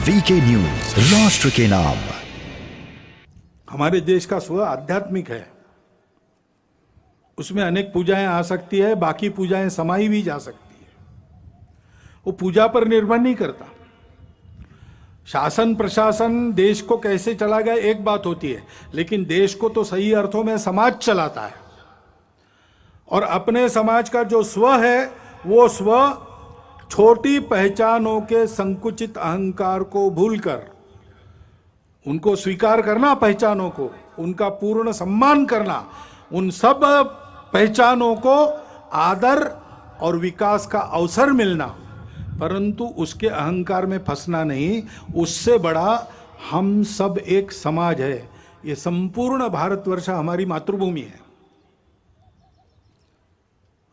VK news, राष्ट्र के नाम। हमारे देश का स्व आध्यात्मिक है, उसमें अनेक पूजाएं आ सकती है, बाकी पूजाएं समाई भी जा सकती है। वो पूजा पर निर्भर नहीं करता। शासन प्रशासन देश को कैसे चला गया एक बात होती है, लेकिन देश को तो सही अर्थों में समाज चलाता है। और अपने समाज का जो स्व है, वो स्व छोटी पहचानों के संकुचित अहंकार को भूलकर उनको स्वीकार करना, पहचानों को उनका पूर्ण सम्मान करना, उन सब पहचानों को आदर और विकास का अवसर मिलना, परंतु उसके अहंकार में फंसना नहीं। उससे बड़ा हम सब एक समाज है। ये संपूर्ण भारतवर्ष हमारी मातृभूमि है।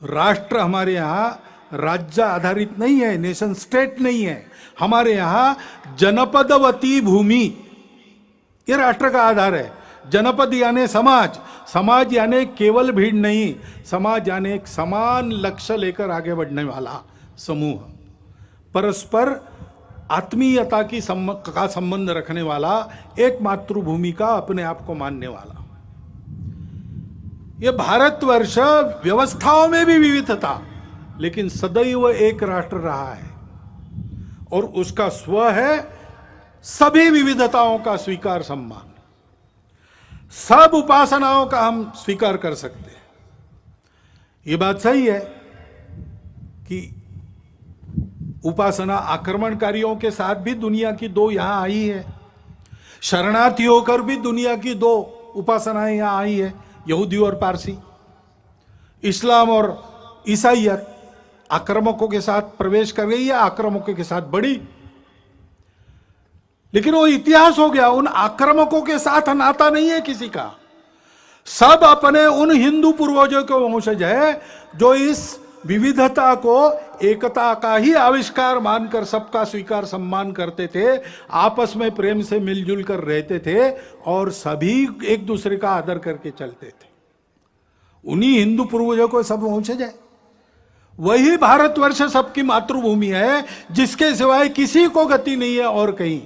राष्ट्र हमारे यहां राज्य आधारित नहीं है, नेशन स्टेट नहीं है। हमारे यहां जनपदवती भूमि, ये राष्ट्र का आधार है। जनपद यानी समाज, समाज यानी केवल भीड़ नहीं, समाज यानी एक समान लक्ष्य लेकर आगे बढ़ने वाला समूह, परस्पर आत्मीयता का संबंध रखने वाला, एक मातृभूमि का अपने आप को मानने वाला। यह भारतवर्ष व्यवस्थाओं में भी विविध था, लेकिन सदैव एक राष्ट्र रहा है। और उसका स्व है सभी विविधताओं का स्वीकार, सम्मान। सब उपासनाओं का हम स्वीकार कर सकते हैं। यह बात सही है कि उपासना आक्रमणकारियों के साथ भी दुनिया की दो यहां आई है, शरणार्थी होकर भी दुनिया की दो उपासनाएं यहां आई है, यहूदी और पारसी। इस्लाम और ईसाइयत आक्रामकों के साथ प्रवेश कर गई या आक्रामकों के साथ बढ़ी, लेकिन वो इतिहास हो गया। उन आक्रामकों के साथ नाता नहीं है किसी का। सब अपने उन हिंदू पूर्वजों के वंशज है जो इस विविधता को एकता का ही आविष्कार मानकर सबका स्वीकार सम्मान करते थे, आपस में प्रेम से मिलजुल कर रहते थे और सभी एक दूसरे का आदर करके चलते थे। उन्हीं हिंदू पूर्वजों को सब वंशज है। वही भारतवर्ष सबकी मातृभूमि है, जिसके सिवाय किसी को गति नहीं है और कहीं।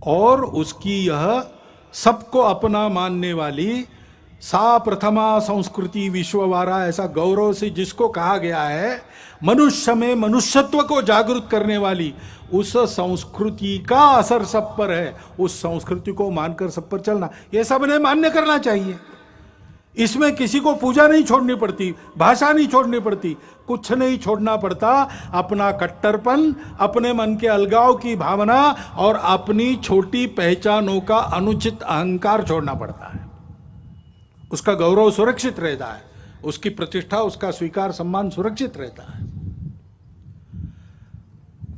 और उसकी यह सबको अपना मानने वाली सा प्रथमा संस्कृति विश्ववारा, ऐसा गौरव से जिसको कहा गया है, मनुष्य में मनुष्यत्व को जागृत करने वाली उस संस्कृति का असर सब पर है। उस संस्कृति को मानकर सब पर चलना, यह सबने मान्य करना चाहिए। इसमें किसी को पूजा नहीं छोड़नी पड़ती, भाषा नहीं छोड़नी पड़ती, कुछ नहीं छोड़ना पड़ता। अपना कट्टरपन, अपने मन के अलगाव की भावना और अपनी छोटी पहचानों का अनुचित अहंकार छोड़ना पड़ता है। उसका गौरव सुरक्षित रहता है, उसकी प्रतिष्ठा, उसका स्वीकार सम्मान सुरक्षित रहता है।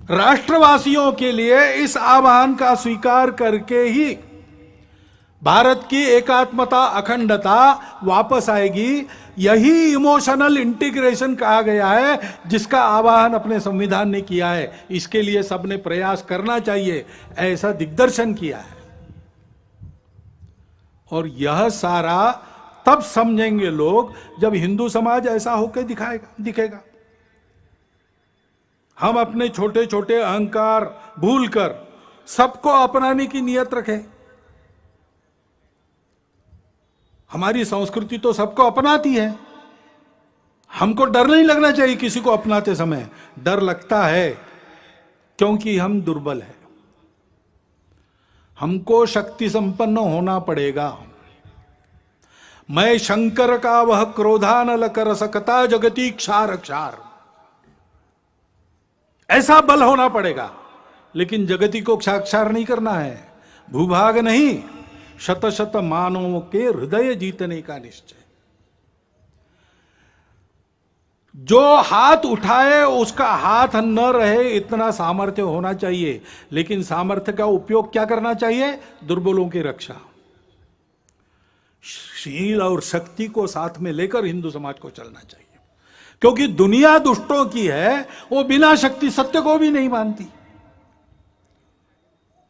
राष्ट्रवासियों के लिए इस आह्वान का स्वीकार करके ही भारत की एकात्मता, अखंडता वापस आएगी। यही इमोशनल इंटीग्रेशन कहा गया है, जिसका आह्वान अपने संविधान ने किया है। इसके लिए सबने प्रयास करना चाहिए, ऐसा दिग्दर्शन किया है। और यह सारा तब समझेंगे लोग जब हिंदू समाज ऐसा होकर दिखेगा। हम अपने छोटे छोटे अहंकार भूलकर सबको अपनाने की नियत रखें। हमारी संस्कृति तो सबको अपनाती है। हमको डर नहीं लगना चाहिए किसी को अपनाते समय। डर लगता है क्योंकि हम दुर्बल हैं। हमको शक्ति संपन्न होना पड़ेगा। मैं शंकर का वह क्रोधानल कर सकता जगती क्षार क्षार, ऐसा बल होना पड़ेगा। लेकिन जगती को क्षार नहीं करना है, भूभाग नहीं, शत शत मानवों के हृदय जीतने का निश्चय। जो हाथ उठाए उसका हाथ न रहे, इतना सामर्थ्य होना चाहिए। लेकिन सामर्थ्य का उपयोग क्या करना चाहिए? दुर्बलों की रक्षा। शील और शक्ति को साथ में लेकर हिंदू समाज को चलना चाहिए, क्योंकि दुनिया दुष्टों की है, वो बिना शक्ति सत्य को भी नहीं मानती।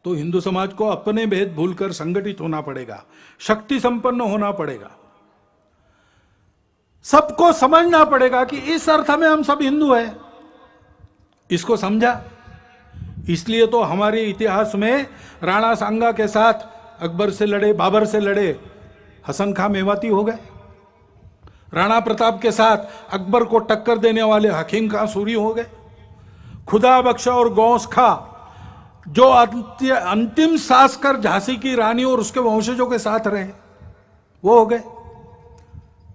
तो हिंदू समाज को अपने भेद भूलकर संगठित होना पड़ेगा, शक्ति संपन्न होना पड़ेगा। सबको समझना पड़ेगा कि इस अर्थ में हम सब हिंदू हैं। इसको समझा। इसलिए तो हमारे इतिहास में राणा सांगा के साथ अकबर से लड़े, बाबर से लड़े, हसन खां मेवाती हो गए। राणा प्रताप के साथ अकबर को टक्कर देने वाले हकीम खां सूरी हो गए। खुदा बख्शा और गौस खां जो अंतिम सांस कर झांसी की रानी और उसके वंशजों के साथ रहे, वो हो गए।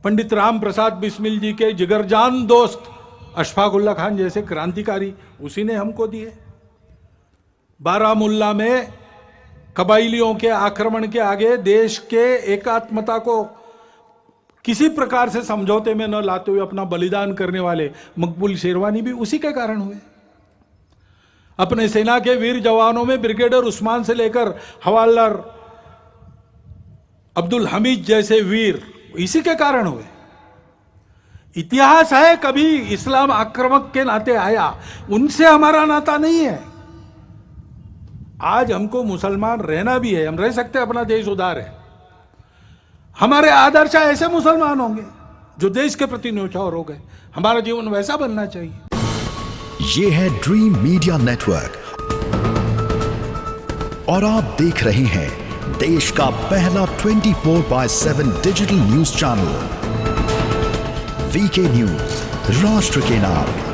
पंडित राम प्रसाद बिस्मिल जी के जिगरजान दोस्त अशफाक उल्ला खान जैसे क्रांतिकारी उसी ने हमको दिए। बारामुल्ला में कबाइलियों के आक्रमण के आगे देश के एकात्मता को किसी प्रकार से समझौते में न लाते हुए अपना बलिदान करने वाले मकबूल शेरवानी भी उसी के कारण हुए। अपने सेना के वीर जवानों में ब्रिगेडियर उस्मान से लेकर हवालदार अब्दुल हमीद जैसे वीर इसी के कारण हुए। इतिहास है, कभी इस्लाम आक्रामक के नाते आया, उनसे हमारा नाता नहीं है। आज हमको मुसलमान रहना भी है, हम रह सकते हैं, अपना देश उदार है। हमारे आदर्श ऐसे मुसलमान होंगे जो देश के प्रति न्यौछावर हो गए। हमारा जीवन वैसा बनना चाहिए। ये है ड्रीम मीडिया नेटवर्क और आप देख रहे हैं देश का पहला 24/7 digital news channel VK news, राष्ट्र के नाम।